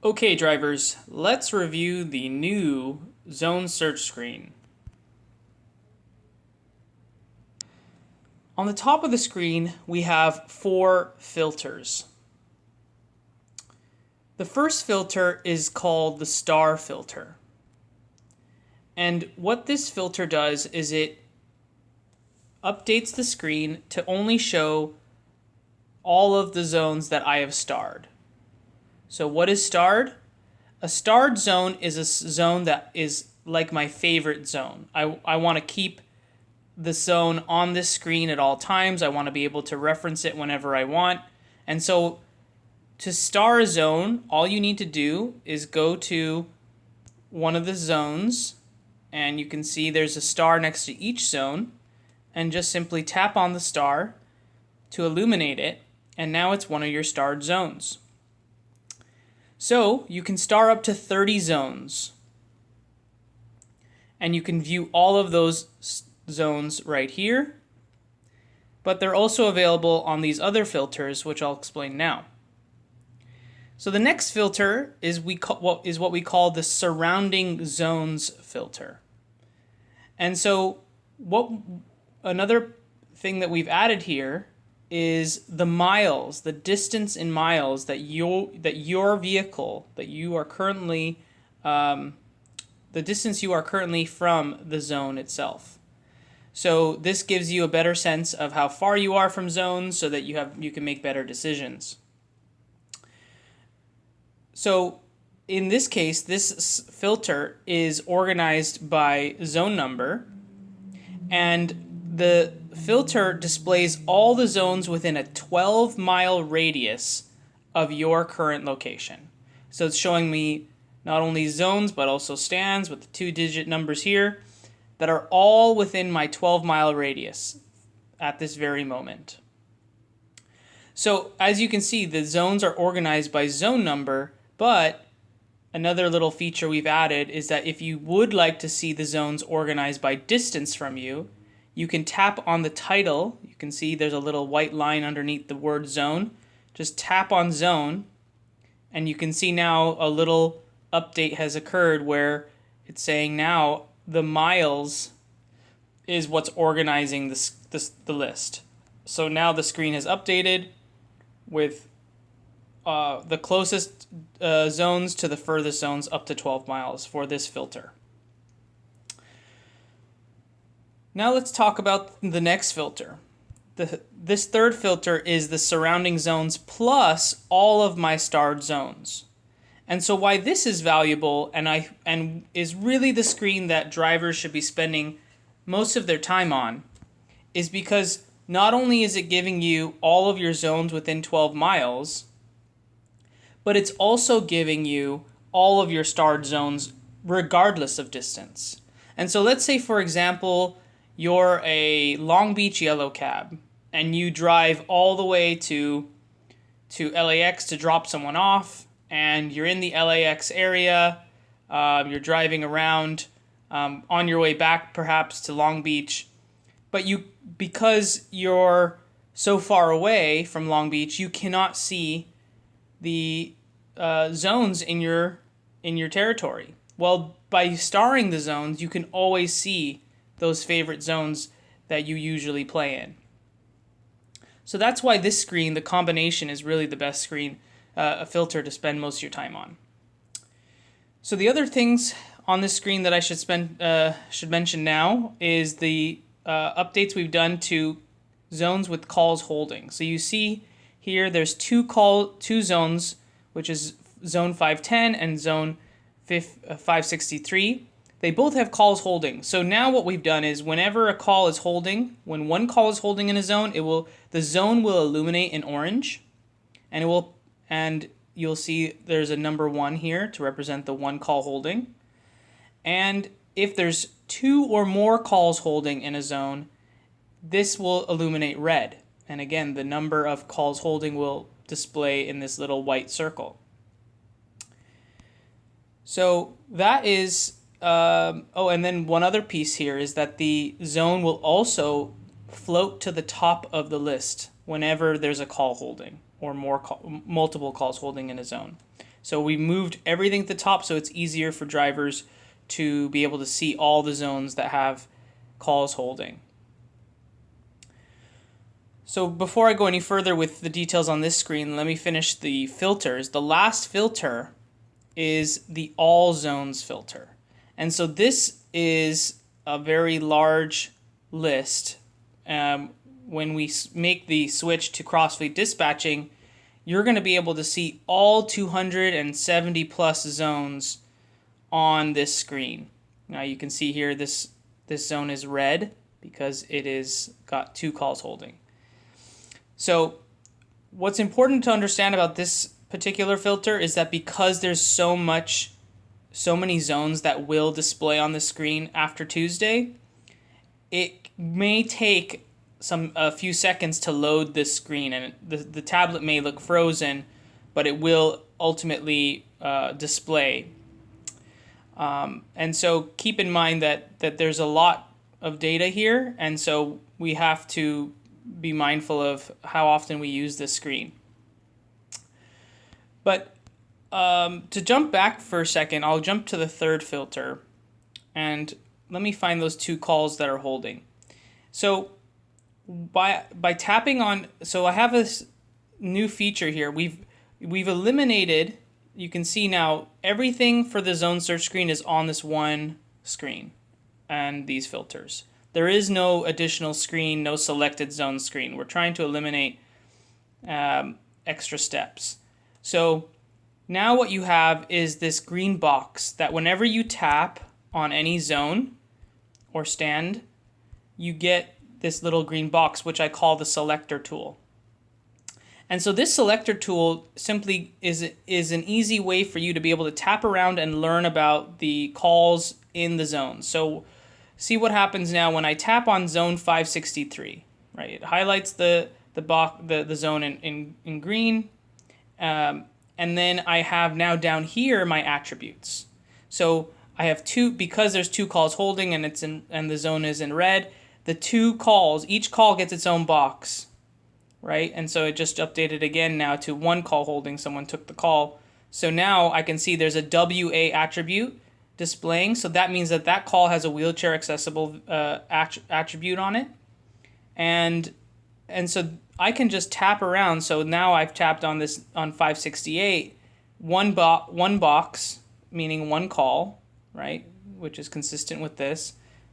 Okay, drivers, let's review the new zone search screen. On the top of the screen, we have 4 filters. The first filter is called the star filter. And what this filter does is it updates the screen to only show all of the zones that I have starred. So what is starred? A starred zone is a zone that is like my favorite zone. I want to keep the zone on this screen at all times. I want to be able to reference it whenever I want. And so to star a zone, all you need to do is go to one of the zones, and you can see there's a star next to each zone, and just simply tap on the star to illuminate it, and now it's one of your starred zones. So you can star up to 30 zones, and you can view all of those zones right here, but they're also available on these other filters, which I'll explain now. So the next filter is what we call the surrounding zones filter. And so another thing that we've added here is the miles, the distance in miles that your vehicle that you are currently the distance you are currently from the zone itself. So this gives you a better sense of how far you are from zones so that you can make better decisions. So in this case, this filter is organized by zone number, and the filter displays all the zones within a 12-mile radius of your current location. So it's showing me not only zones but also stands with the 2-digit numbers here that are all within my 12-mile radius at this very moment. So as you can see, the zones are organized by zone number, but another little feature we've added is that if you would like to see the zones organized by distance from you, you can tap on the title. You can see there's a little white line underneath the word zone. Just tap on zone, and you can see now a little update has occurred where it's saying now the miles is what's organizing the list. So now the screen has updated with the closest zones to the furthest zones up to 12 miles for this filter. Now let's talk about the next filter. This third filter is the surrounding zones plus all of my starred zones. And so why this is valuable and is really the screen that drivers should be spending most of their time on is because not only is it giving you all of your zones within 12 miles, but it's also giving you all of your starred zones regardless of distance. And so let's say, for example, you're a Long Beach yellow cab and you drive all the way to LAX to drop someone off, and you're in the LAX area, you're driving around on your way back perhaps to Long Beach, but because you're so far away from Long Beach, you cannot see the zones in your territory. Well, by starring the zones, you can always see those favorite zones that you usually play in. So that's why this screen, the combination, is really the best screen, a filter to spend most of your time on. So the other things on this screen that I should mention now is the updates we've done to zones with calls holding. So you see here there's two zones, which is zone 510 and zone 563. They both have calls holding. So now what we've done is whenever a call is holding, when one call is holding in a zone, the zone will illuminate in orange, and you'll see there's a number 1 here to represent the one call holding. And if there's 2 or more calls holding in a zone, this will illuminate red. And again, the number of calls holding will display in this little white circle. So that is, and then one other piece here is that the zone will also float to the top of the list whenever there's a call holding or multiple calls holding in a zone. So we moved everything to the top so it's easier for drivers to be able to see all the zones that have calls holding. So before I go any further with the details on this screen, let me finish the filters. The last filter is the all zones filter. And so this is a very large list. When we make the switch to Crossfleet dispatching, you're going to be able to see all 270 plus zones on this screen. Now you can see here this zone is red because it is got 2 calls holding. So what's important to understand about this particular filter is that because there's so many zones that will display on the screen after Tuesday, it may take a few seconds to load this screen, and the tablet may look frozen, but it will ultimately display. And so keep in mind that there's a lot of data here, and so we have to be mindful of how often we use this screen. But to jump back for a second, I'll jump to the third filter, and let me find those 2 calls that are holding. So by tapping on, so I have this new feature here. We've eliminated, you can see now everything for the zone search screen is on this one screen and these filters. There is no additional screen, no selected zone screen. We're trying to eliminate extra steps. So now what you have is this green box that whenever you tap on any zone or stand, you get this little green box, which I call the selector tool. And so this selector tool simply is an easy way for you to be able to tap around and learn about the calls in the zone. So see what happens now when I tap on zone 563, right? It highlights the zone in green, and then I have now down here my attributes. So I have 2, because there's 2 calls holding and the zone is in red. The 2 calls, each call gets its own box, right? And so it just updated again now to 1 call holding. Someone took the call. So now I can see there's a WA attribute displaying. So that means that call has a wheelchair accessible attribute on it. And so I can just tap around. So now I've tapped on 568, one box, meaning 1 call, right? Which is consistent with this.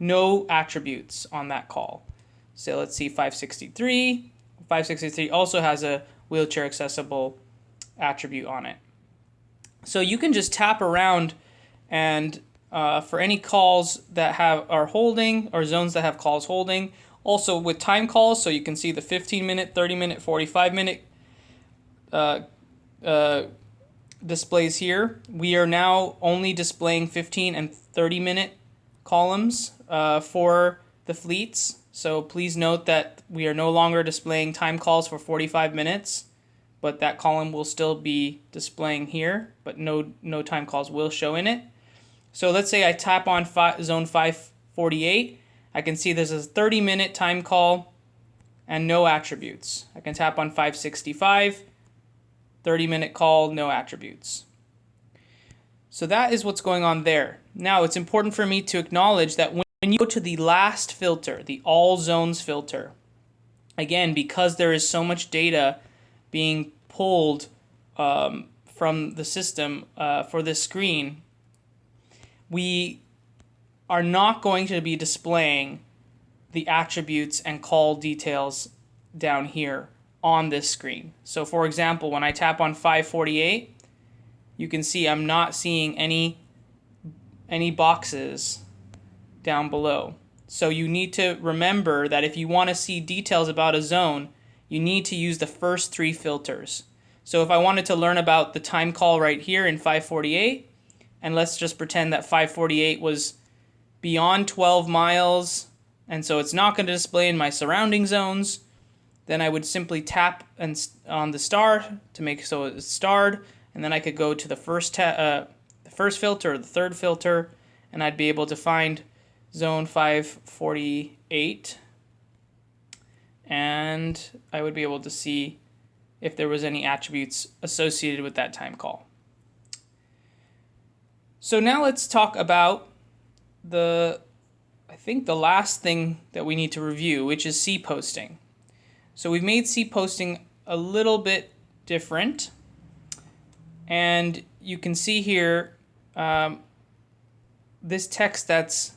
No attributes on that call. So let's see 563. 563 also has a wheelchair accessible attribute on it. So you can just tap around, and for any calls that are holding, or zones that have calls holding, also with time calls, so you can see the 15-minute, 30-minute, 45-minute displays here. We are now only displaying 15 and 30-minute columns for the fleets. So please note that we are no longer displaying time calls for 45 minutes, but that column will still be displaying here, but no time calls will show in it. So let's say I tap on zone 548. I can see there's a 30-minute time call and no attributes. I can tap on 565, 30-minute call, no attributes. So that is what's going on there. Now it's important for me to acknowledge that when you go to the last filter, the all zones filter, again, because there is so much data being pulled from the system for this screen, we are not going to be displaying the attributes and call details down here on this screen. So for example, when I tap on 548, you can see I'm not seeing any boxes down below. So you need to remember that if you want to see details about a zone, you need to use the first 3 filters. So if I wanted to learn about the time call right here in 548, and let's just pretend that 548 was beyond 12 miles, and so it's not going to display in my surrounding zones, then I would simply tap on the star to make so it's starred, and then I could go to the first filter or the third filter, and I'd be able to find zone 548, and I would be able to see if there was any attributes associated with that time call. So now let's talk about I think the last thing that we need to review, which is C posting. So we've made C posting a little bit different, and you can see here this text this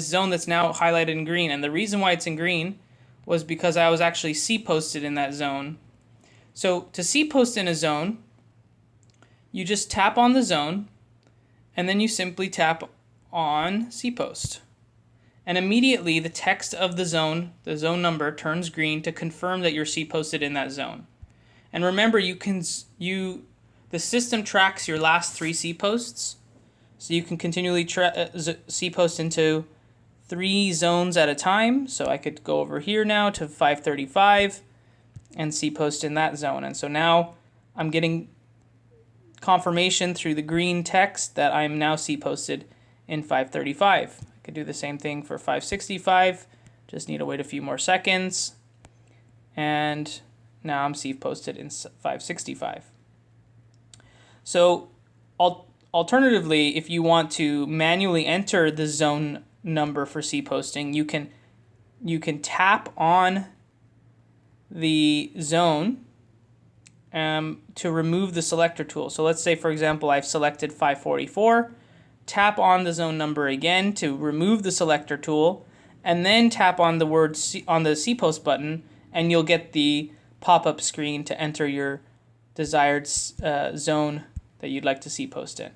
zone that's now highlighted in green, and the reason why it's in green was because I was actually C posted in that zone. So to C post in a zone, you just tap on the zone, and then you simply tap on C post. And immediately the text of the zone number, turns green to confirm that you're C posted in that zone. And remember, the system tracks your last 3 C posts, so you can continually C post into 3 zones at a time. So I could go over here now to 535 and C post in that zone. And so now I'm getting confirmation through the green text that I'm now C posted in 535. I could do the same thing for 565. Just need to wait a few more seconds. And now I'm C posted in 565. So alternatively, if you want to manually enter the zone number for C posting, you can tap on the zone to remove the selector tool. So let's say, for example, I've selected 544. Tap on the zone number again to remove the selector tool, and then tap on the word on the C post button, and you'll get the pop-up screen to enter your desired zone that you'd like to C post in.